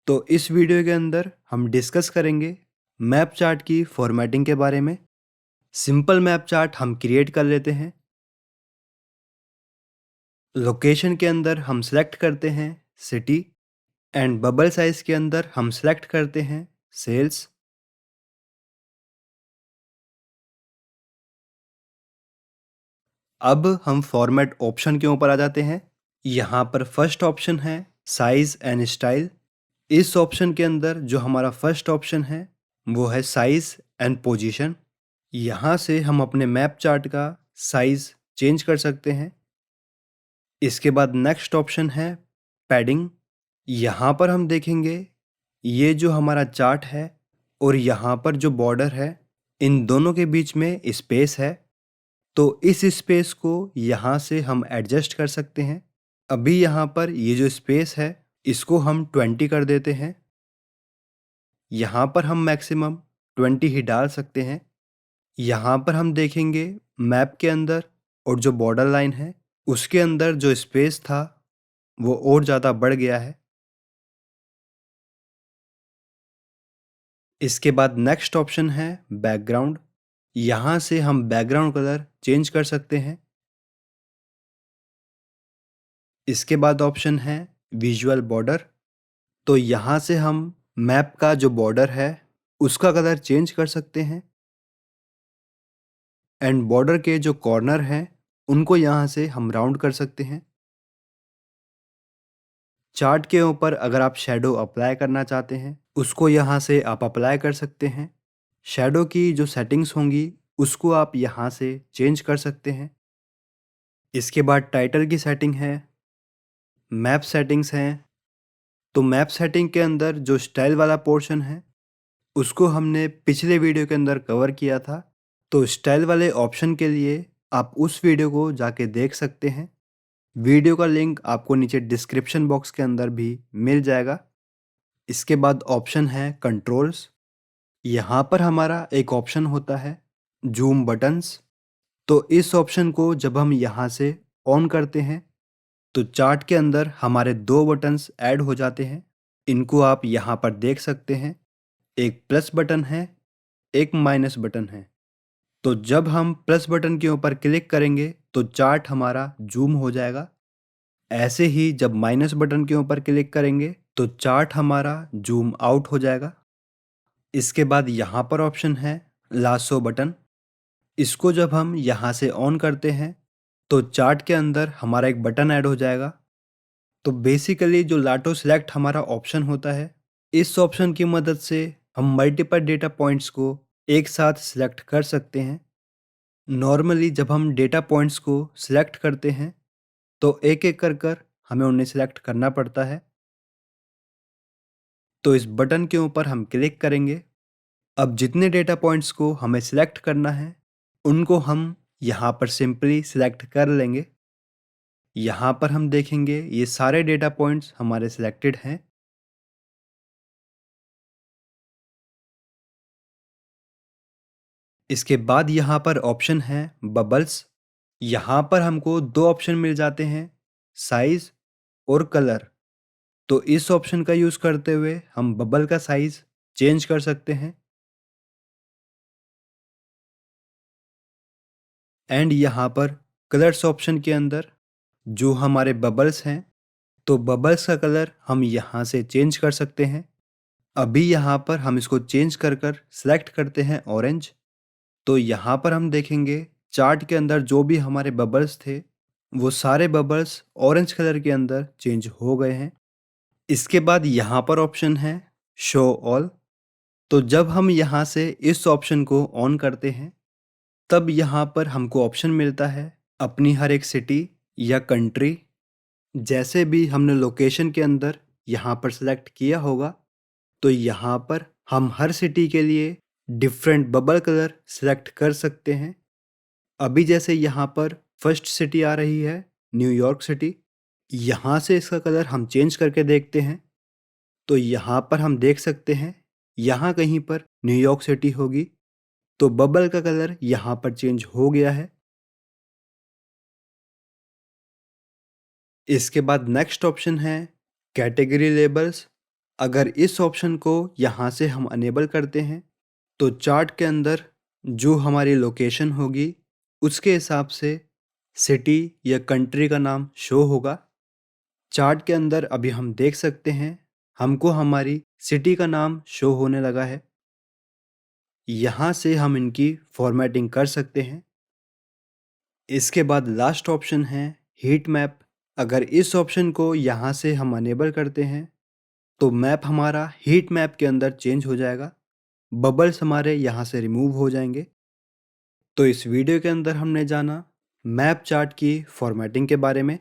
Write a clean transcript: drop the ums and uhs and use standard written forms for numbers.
तो इस वीडियो के अंदर हम डिस्कस करेंगे मैप चार्ट की फॉर्मेटिंग के बारे में। सिंपल मैप चार्ट हम क्रिएट कर लेते हैं। लोकेशन के अंदर हम सेलेक्ट करते हैं सिटी एंड बबल साइज के अंदर हम सेलेक्ट करते हैं सेल्स। अब हम फॉर्मेट ऑप्शन के ऊपर आ जाते हैं। यहाँ पर फर्स्ट ऑप्शन है साइज एंड स्टाइल। इस ऑप्शन के अंदर जो हमारा फर्स्ट ऑप्शन है वो है साइज एंड पोजीशन। यहाँ से हम अपने मैप चार्ट का साइज चेंज कर सकते हैं। इसके बाद नेक्स्ट ऑप्शन है पैडिंग। यहाँ पर हम देखेंगे ये जो हमारा चार्ट है और यहाँ पर जो बॉर्डर है इन दोनों के बीच में स्पेस है, तो इस स्पेस को यहाँ से हम एडजस्ट कर सकते हैं। अभी यहाँ पर ये जो स्पेस है इसको हम 20 कर देते हैं। यहाँ पर हम मैक्सिमम 20 ही डाल सकते हैं। यहाँ पर हम देखेंगे मैप के अंदर और जो बॉर्डर लाइन है उसके अंदर जो स्पेस था वो और ज़्यादा बढ़ गया है। इसके बाद नेक्स्ट ऑप्शन है बैकग्राउंड। यहाँ से हम बैकग्राउंड कलर चेंज कर सकते हैं। इसके बाद ऑप्शन है विजुअल बॉर्डर। तो यहाँ से हम मैप का जो बॉर्डर है उसका कलर चेंज कर सकते हैं एंड बॉर्डर के जो कॉर्नर हैं उनको यहाँ से हम राउंड कर सकते हैं। चार्ट के ऊपर अगर आप शेडो अप्लाई करना चाहते हैं उसको यहाँ से आप अप्लाई कर सकते हैं। शेडो की जो सेटिंग्स होंगी उसको आप यहाँ से चेंज कर सकते हैं। इसके बाद टाइटल की सेटिंग है, मैप सेटिंग्स हैं। तो मैप सेटिंग के अंदर जो स्टाइल वाला पोर्शन है उसको हमने पिछले वीडियो के अंदर कवर किया था। तो स्टाइल वाले ऑप्शन के लिए आप उस वीडियो को जाके देख सकते हैं। वीडियो का लिंक आपको नीचे डिस्क्रिप्शन बॉक्स के अंदर भी मिल जाएगा। इसके बाद ऑप्शन है कंट्रोल्स। यहाँ पर हमारा एक ऑप्शन होता है जूम बटन्स। तो इस ऑप्शन को जब हम यहाँ से ऑन करते हैं तो चार्ट के अंदर हमारे दो बटन्स ऐड हो जाते हैं। इनको आप यहाँ पर देख सकते हैं, एक प्लस बटन है, एक माइनस बटन है। तो जब हम प्लस बटन के ऊपर क्लिक करेंगे तो चार्ट हमारा जूम हो जाएगा। ऐसे ही जब माइनस बटन के ऊपर क्लिक करेंगे तो चार्ट हमारा जूम आउट हो जाएगा। इसके बाद यहाँ पर ऑप्शन है लासो बटन। इसको जब हम यहाँ से ऑन करते हैं तो चार्ट के अंदर हमारा एक बटन ऐड हो जाएगा। तो बेसिकली जो लाटो सिलेक्ट हमारा ऑप्शन होता है, इस ऑप्शन की मदद से हम मल्टीपल डेटा पॉइंट्स को एक साथ सिलेक्ट कर सकते हैं। नॉर्मली जब हम डेटा पॉइंट्स को सिलेक्ट करते हैं तो एक एक कर हमें उन्हें सिलेक्ट करना पड़ता है। तो इस बटन के ऊपर हम क्लिक करेंगे। अब जितने डेटा पॉइंट्स को हमें सिलेक्ट करना है उनको हम यहाँ पर सिंपली सिलेक्ट कर लेंगे। यहाँ पर हम देखेंगे ये सारे डेटा पॉइंट्स हमारे सिलेक्टेड हैं। इसके बाद यहाँ पर ऑप्शन है बबल्स। यहाँ पर हमको दो ऑप्शन मिल जाते हैं, साइज और कलर। तो इस ऑप्शन का यूज़ करते हुए हम बबल का साइज चेंज कर सकते हैं एंड यहाँ पर कलर्स ऑप्शन के अंदर जो हमारे बबल्स हैं तो बबल्स का कलर हम यहाँ से चेंज कर सकते हैं। अभी यहाँ पर हम इसको चेंज कर कर सिलेक्ट करते हैं ऑरेंज। तो यहाँ पर हम देखेंगे चार्ट के अंदर जो भी हमारे बबल्स थे वो सारे बबल्स ऑरेंज कलर के अंदर चेंज हो गए हैं। इसके बाद यहाँ पर ऑप्शन है शो ऑल। तो जब हम यहाँ से इस ऑप्शन को ऑन करते हैं तब यहाँ पर हमको ऑप्शन मिलता है अपनी हर एक सिटी या कंट्री, जैसे भी हमने लोकेशन के अंदर यहाँ पर सिलेक्ट किया होगा तो यहाँ पर हम हर सिटी के लिए डिफरेंट बबल कलर सिलेक्ट कर सकते हैं। अभी जैसे यहाँ पर फर्स्ट सिटी आ रही है न्यूयॉर्क सिटी। यहाँ से इसका कलर हम चेंज करके देखते हैं तो यहाँ पर हम देख सकते हैं यहाँ कहीं पर न्यूयॉर्क सिटी होगी तो बबल का कलर यहाँ पर चेंज हो गया है। इसके बाद नेक्स्ट ऑप्शन है कैटेगरी लेबल्स। अगर इस ऑप्शन को यहाँ से हम अनेबल करते हैं तो चार्ट के अंदर जो हमारी लोकेशन होगी उसके हिसाब से सिटी या कंट्री का नाम शो होगा। चार्ट के अंदर अभी हम देख सकते हैं हमको हमारी सिटी का नाम शो होने लगा है। यहाँ से हम इनकी फॉर्मेटिंग कर सकते हैं। इसके बाद लास्ट ऑप्शन है हीट मैप। अगर इस ऑप्शन को यहाँ से हम अनेबल करते हैं तो मैप हमारा हीट मैप के अंदर चेंज हो जाएगा। बबल्स हमारे यहाँ से रिमूव हो जाएंगे। तो इस वीडियो के अंदर हमने जाना मैप चार्ट की फॉर्मेटिंग के बारे में।